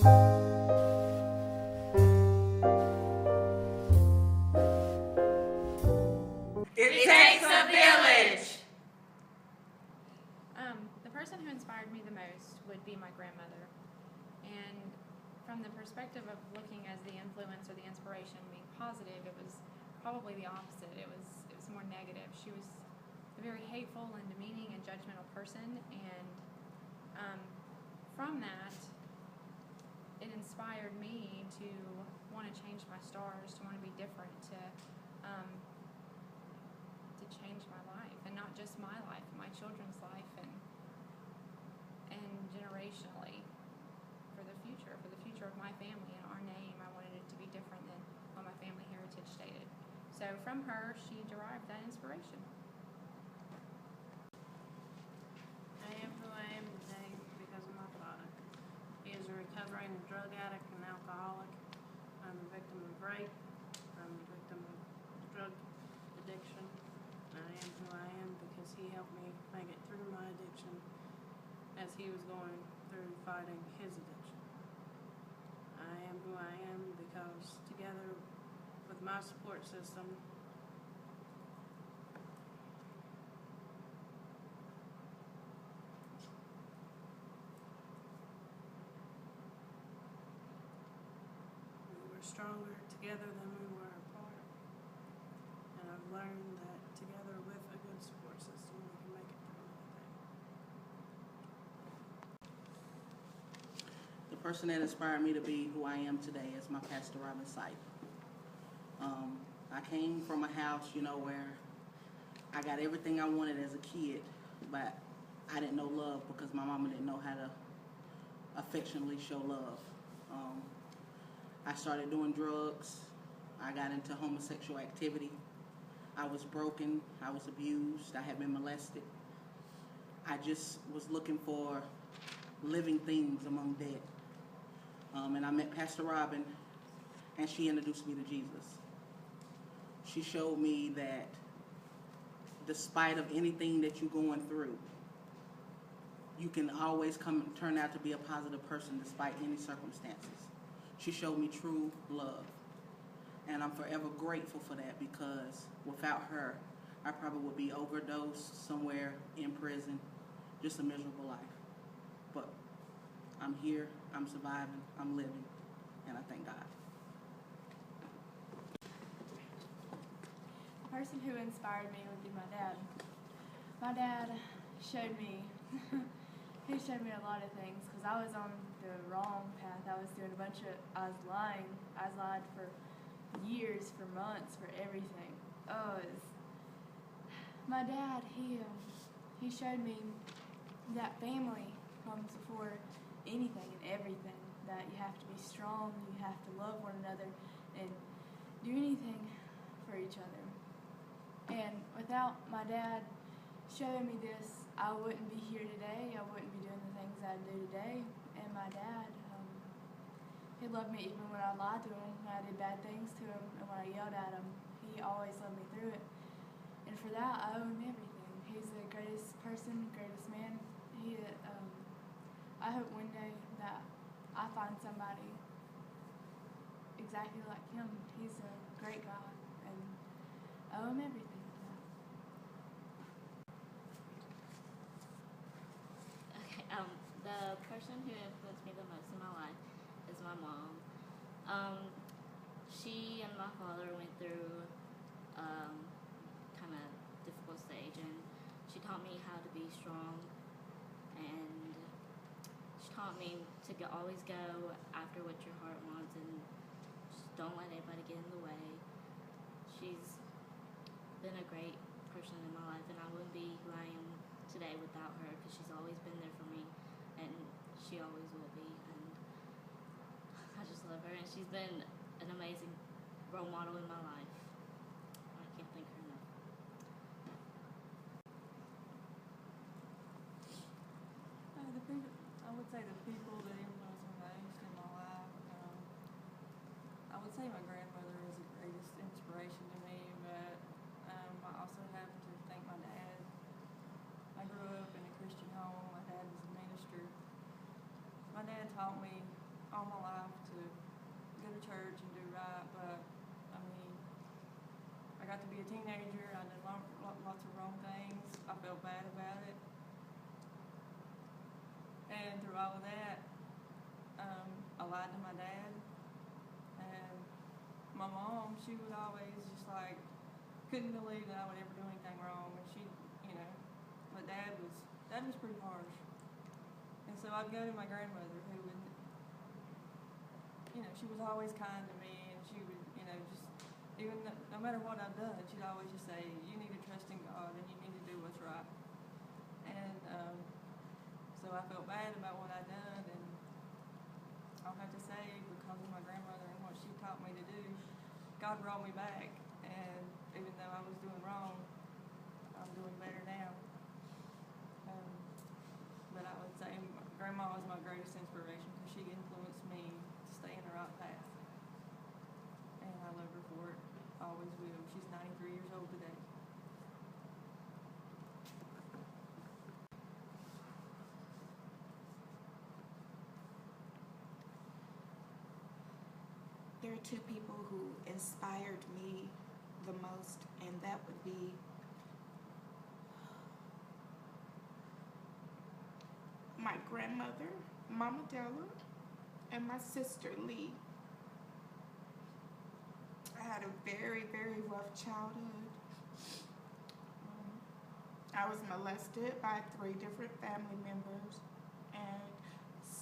It takes a village. The person who inspired me the most would be my grandmother. And from the perspective of looking as the influence or the inspiration being positive, it was probably the opposite. It was more negative. She was a very hateful and demeaning and judgmental person, and from that, it inspired me to want to change my stars, to want to be different, to change my life, and not just my life, my children's life, and generationally for the future of my family and our name. I wanted it to be different than what my family heritage stated. So from her, she derived that inspiration. I am who I am today because of my father. He is a recovering drug addict and alcoholic. I'm a victim of rape. I'm a victim of drug addiction. I am who I am because he helped me make it through my addiction as he was going through fighting his addiction. I am who I am because together with my support system, we were stronger together than we were apart. And I've learned that together with a good support system, we can make it through anything. The person that inspired me to be who I am today is my Pastor Robin Sipe. I came from a house, where I got everything I wanted as a kid, but I didn't know love because my mama didn't know how to affectionately show love. I started doing drugs. I got into homosexual activity. I was broken. I was abused. I had been molested. I just was looking for living things among dead. And I met Pastor Robin, and she introduced me to Jesus. She showed me that despite of anything that you're going through, you can always turn out to be a positive person despite any circumstances. She showed me true love. And I'm forever grateful for that, because without her, I probably would be overdosed somewhere in prison, just a miserable life. But I'm here, I'm surviving, I'm living, and I thank God. The person who inspired me would be my dad. My dad showed me, he showed me a lot of things, because I was on the wrong path. I was doing I was lying. I lied for years, for months, for everything. My dad, he showed me that family comes before anything and everything, that you have to be strong, you have to love one another, and do anything for each other. And without my dad showing me this, I wouldn't be here today. I wouldn't be doing the things I do today. And my dad, he loved me even when I lied to him, when I did bad things to him, and when I yelled at him. He always loved me through it. And for that, I owe him everything. He's the greatest person, greatest man. I hope one day that I find somebody exactly like him. He's a great guy, and I owe him everything. Okay, the person who influenced me the most in my life is my mom. She and my father went through kind of difficult stage, and she taught me how to be strong, and she taught me to always go after what your heart wants, and just don't let anybody get in the way. She's been a great person in my life, and I wouldn't be who I am today without her, because she's always been there for me, and she always will be, and I just love her, and she's been an amazing role model in my life. I can't thank her enough. I would say the people that influenced me most in my life, I would say my grandmother is the greatest inspiration to me, but I also have to thank my dad. I grew up in a Christian home. My dad was a minister. My dad taught me all my all of that, I lied to my dad. And my mom, she would always just like, couldn't believe that I would ever do anything wrong. And she, you know, but dad was pretty harsh. And so I'd go to my grandmother, who would, you know, she was always kind to me, and she would, you know, just, even no matter what I've done, she'd always just say, you need to trust in God, and you need to do what's right. And so I felt bad about what I'd done, and I'll have to say, because of my grandmother and what she taught me to do, God brought me back. And even though I was doing wrong, I'm doing better now. But I would say Grandma was my greatest inspiration, because she influenced me to stay in the right path. And I love her for it. Always will. She's 93 years old today. There are two people who inspired me the most, and that would be my grandmother, Mama Della, and my sister Lee. I had a very, very rough childhood. I was molested by 3 different family members and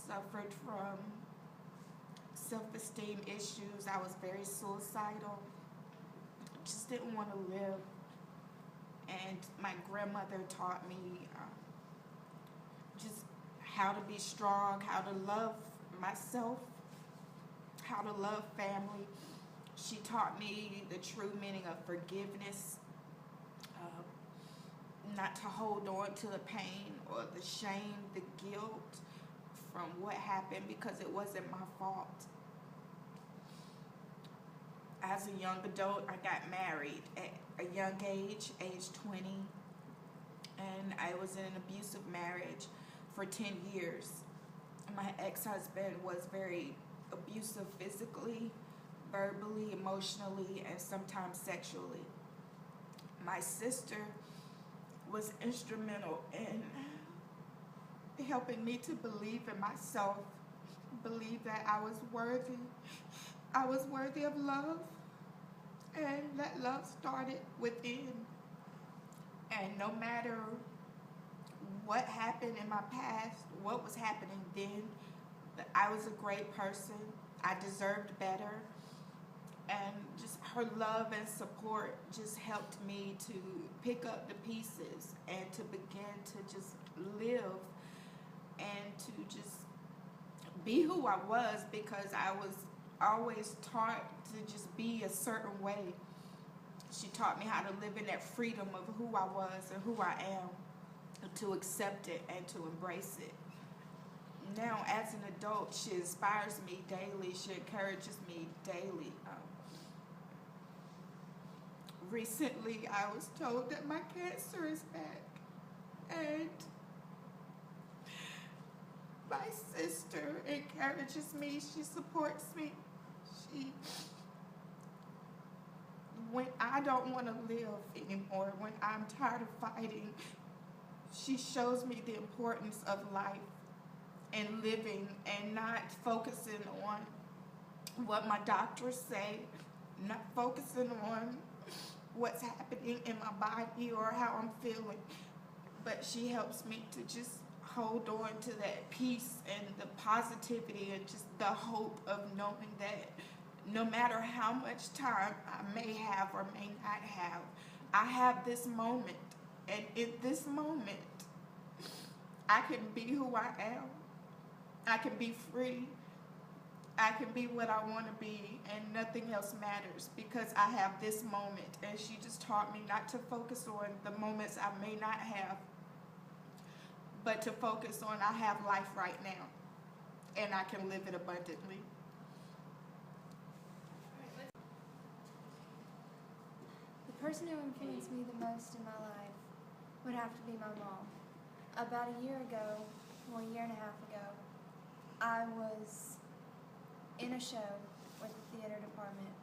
suffered from self-esteem issues. I was very suicidal. Just didn't want to live. And my grandmother taught me just how to be strong, how to love myself, how to love family. She taught me the true meaning of forgiveness, not to hold on to the pain or the shame, the guilt from what happened, because it wasn't my fault. As a young adult, I got married at a young age 20, and I was in an abusive marriage for 10 years. My ex-husband was very abusive physically, verbally, emotionally, and sometimes sexually. My sister was instrumental in helping me to believe in myself, believe that I was worthy of love, and that love started within. And no matter what happened in my past, what was happening then, I was a great person. I deserved better. And just her love and support just helped me to pick up the pieces and to begin to just live and to just be who I was, because I was always taught to just be a certain way. She taught me how to live in that freedom of who I was and who I am, to accept it and to embrace it. Now, as an adult, she inspires me daily. She encourages me daily. Recently, I was told that my cancer is back, and my sister encourages me. She supports me. When I don't want to live anymore, when I'm tired of fighting, she shows me the importance of life and living, and not focusing on what my doctors say, not focusing on what's happening in my body or how I'm feeling. But she helps me to just hold on to that peace and the positivity and just the hope of knowing that no matter how much time I may have or may not have, I have this moment. And in this moment, I can be who I am. I can be free. I can be what I want to be, and nothing else matters, because I have this moment. And she just taught me not to focus on the moments I may not have, but to focus on I have life right now, and I can live it abundantly. The person who influenced me the most in my life would have to be my mom. About a year ago, well, a year and a half ago, I was in a show with the theater department,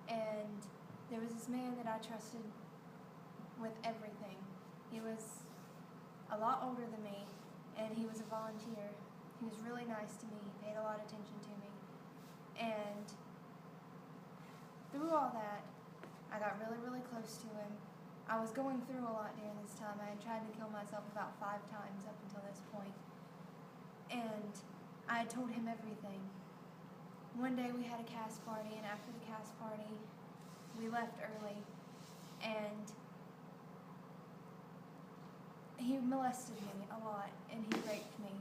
and there was this man that I trusted with everything. He was a lot older than me, and he was a volunteer. He was really nice to me. He paid a lot of attention to me. And through all that, I got really, really close to him. I was going through a lot during this time. I had tried to kill myself about 5 times up until this point. And I had told him everything. One day we had a cast party, and after the cast party, we left early, and he molested me a lot, and he raped me.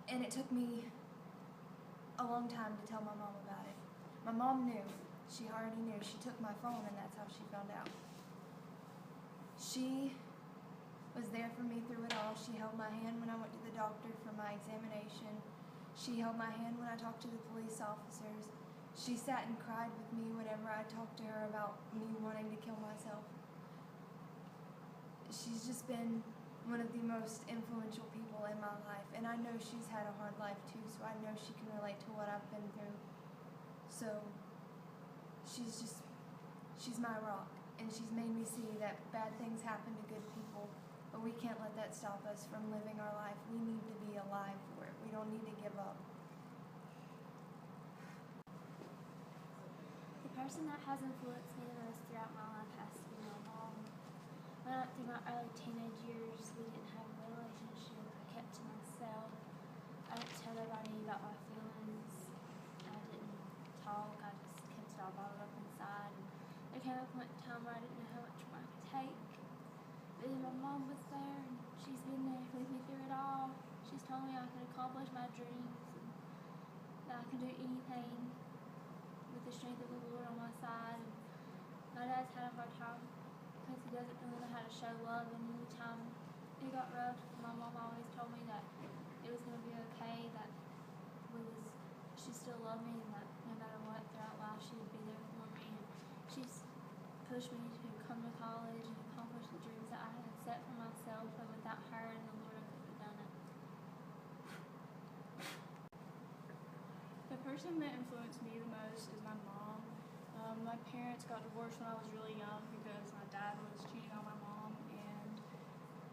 And it took me a long time to tell my mom about it. My mom knew. She already knew. She took my phone, and that's how she found out. She was there for me through it all. She held my hand when I went to the doctor for my examination. She held my hand when I talked to the police officers. She sat and cried with me whenever I talked to her about me wanting to kill myself. She's just been one of the most influential people in my life, and I know she's had a hard life too, so I know she can relate to what I've been through. So she's my rock, and she's made me see that bad things happen to good people, but we can't let that stop us from living our life. We need to be alive for it. We don't need to give up. The person that has influenced me the most throughout my life has to be my mom. When I went through my early teenage years, we didn't have a relationship. I kept to myself. I didn't tell everybody about my feelings. I didn't talk. I just kept it all bottled up inside. And there came a point in time where I didn't know how much more I could take. But then my mom was there, and she's been there with me through it all. She's told me I can accomplish my dreams and that I can do anything with the strength of the Lord on my side. And my dad's had a hard time because he doesn't really know how to show love, and anytime it got rough, my mom always told me that it was going to be okay, that she still loved me, and that no matter what throughout life she would be there for me. And she's pushed me to come to college and accomplish the dreams that I had set for myself, and without her and the Lord I couldn't have done it. The person that influenced me the most is my mom. My parents got divorced when I was really young because my dad was cheating on my mom, and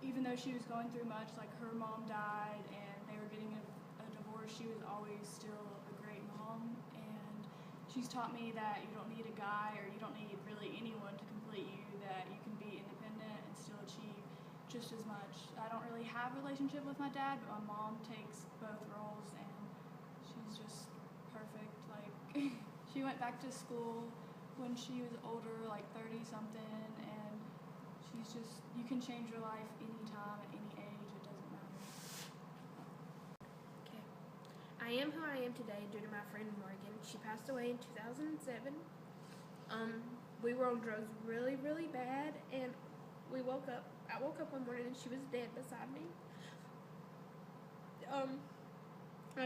even though she was going through much, like her mom died and they were getting a divorce, she was always still a great mom. And she's taught me that you don't need a guy, or you don't need really anyone to complete you, that you can be independent and still achieve just as much. I don't really have a relationship with my dad, but my mom takes both roles, and she's just perfect. Like, she went back to school when she was older, like 30-something, and she's just, you can change your life anytime, at any age, it doesn't matter. Okay. I am who I am today due to my friend Morgan. She passed away in 2007. We were on drugs really, really bad, and I woke up one morning and she was dead beside me. I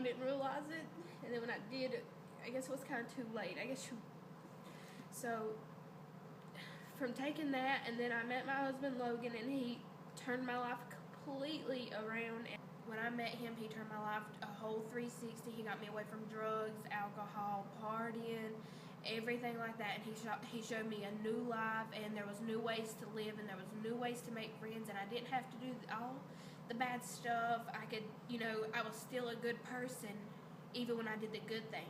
didn't realize it, and then when I did, I guess it was kind of too late. So from taking that, and then I met my husband Logan, and he turned my life completely around. And when I met him, he turned my life a whole 360. He got me away from drugs, alcohol, partying, everything like that. And he showed me a new life, and there was new ways to live, and there was new ways to make friends, and I didn't have to do all the bad stuff. I could, I was still a good person even when I did the good things.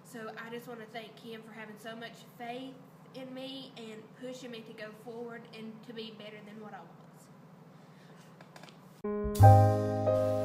So I just want to thank him for having so much faith in me and pushing me to go forward and to be better than what I was.